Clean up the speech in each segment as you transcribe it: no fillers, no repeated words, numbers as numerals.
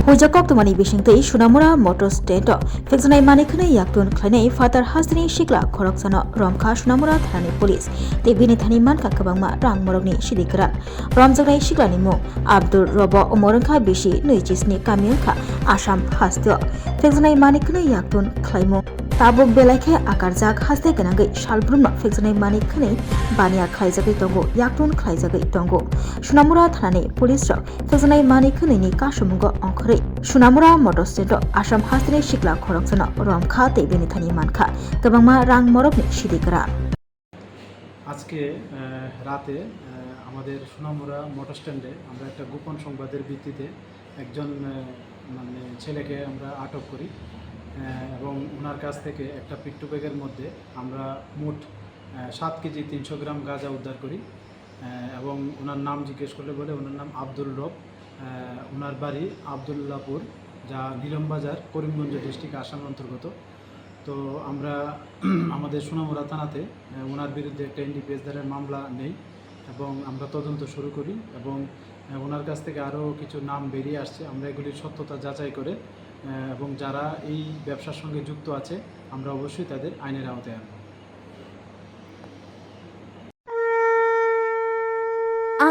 Hujakok tumani bisingtei Sunamura motor stand fixnai manikhnai yaktun khlainai father hasni shikla khoroksano romkha Sunamura thani police tebini thani manka kabangma rang morokni sidikran romjagnai shiklani mung Abdul Robo umorangkha bishi nuichisni kamilkha Assam hastio fixnai manikhnai yaktun khlaimung tabuk belaikhe akarjak haste ganangai salbrumma fixnai manikhnai bania khlaijagai tongo yaktun khlaijagai tongo Sunamura thani police rok fixnai manikhnai ni kasumugo onkhre Sunamura motor stand Assam hasni shikla khoroksano romkha tebini thani mankha kabangma rang morokni sidikra আজকে রাতে আমাদের Sonamura motor স্ট্যান্ডে আমরা একটা গোপন সংবাদের ভিত্তিতে একজন মানে ছেলেকে আমরা আটক করি এবং ওনার কাছ থেকে একটা পিট্টু ব্যাগের মধ্যে আমরা মোট 7 কেজি 300 গ্রাম গাঁজা উদ্ধার করি এবং ওনার নাম জিজ্ঞেস করলে বলে ওনার নাম আব্দুল রব ওনার বাড়ি আবদুল্লাপুর যা নীলমবাজার করিমগঞ্জ ডিস্ট্রিক্ট আসাম অন্তর্গত তো আমরা আমাদের সোনামুড়া থানাতে ওনার বিরুদ্ধে একটা এনডিপিএস ধারার মামলা নেই এবং আমরা তদন্ত শুরু করি এবং ওনার কাছ থেকে আরও কিছু নাম বেরিয়ে আসছে আমরা এগুলির সত্যতা যাচাই করে এবং যারা এই ব্যবসার সঙ্গে যুক্ত আছে আমরা অবশ্যই তাদের আইনের আওতায় আনব।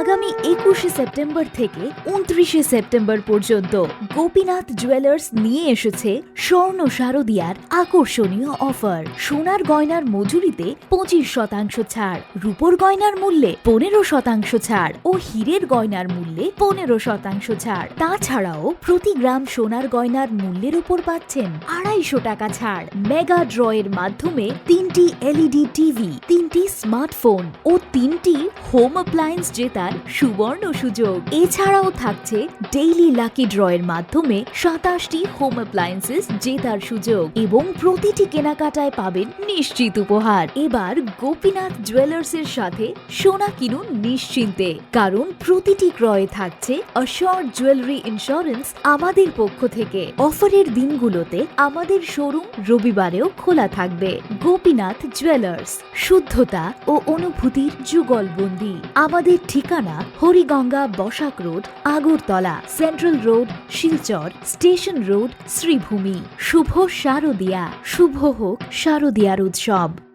আগামী 21শে সেপ্টেম্বর থেকে 29শে সেপ্টেম্বর পর্যন্ত গোপীনাথ জুয়েলার্স নিয়ে এসেছে স্বর্ণ শারদিয়ার আকর্ষণীয় অফার। সোনার গয়নার মজুরিতে 25% ছাড়, রূপোর গয়নার মূল্যে 15% ছাড় ও হীরের গয়নার মূল্যে 15% ছাড়। তাছাড়াও প্রতি গ্রাম সোনার গয়নার মূল্যের উপর পাচ্ছেন 250 টাকা ছাড়। মেগা ড্রয়ের মাধ্যমে 3টি এলইডি টিভি, 3টি স্মার্টফোন ও 3টি হোম অ্যাপ্লায়েন্স জেতার সুবর্ণ সুযোগ। এছাড়াও থাকছে ডেইলি লাকি ড্রয়ের মাধ্যমে 27টি হোম অ্যাপ্লায়েন্সেস জেতার সুযোগ এবং প্রতিটি কেনাকাটায় পাবেন নিশ্চিত উপহার। এবার গোপীনাথ জুয়েলার্সের সাথে সোনা কিনুন নিশ্চিন্তে, কারণ প্রতিটি ক্রয়ে থাকছে অ্যাশিওরড জুয়েলারি ইন্স্যুরেন্স আমাদের পক্ষ থেকে। অফারের দিনগুলোতে আমাদের শোরুম রবিবারেও খোলা থাকবে। গোপীনাথ জুয়েলার্স, শুদ্ধতা ও অনুভূতির যুগলবন্দি। আমাদের ঠিকানা Hariganga Basak road, Agartala, central road, Silchar, station road, Sribhumi. শুভ শারদিয়া, শুভ হোক শারদিয়ার উৎসব।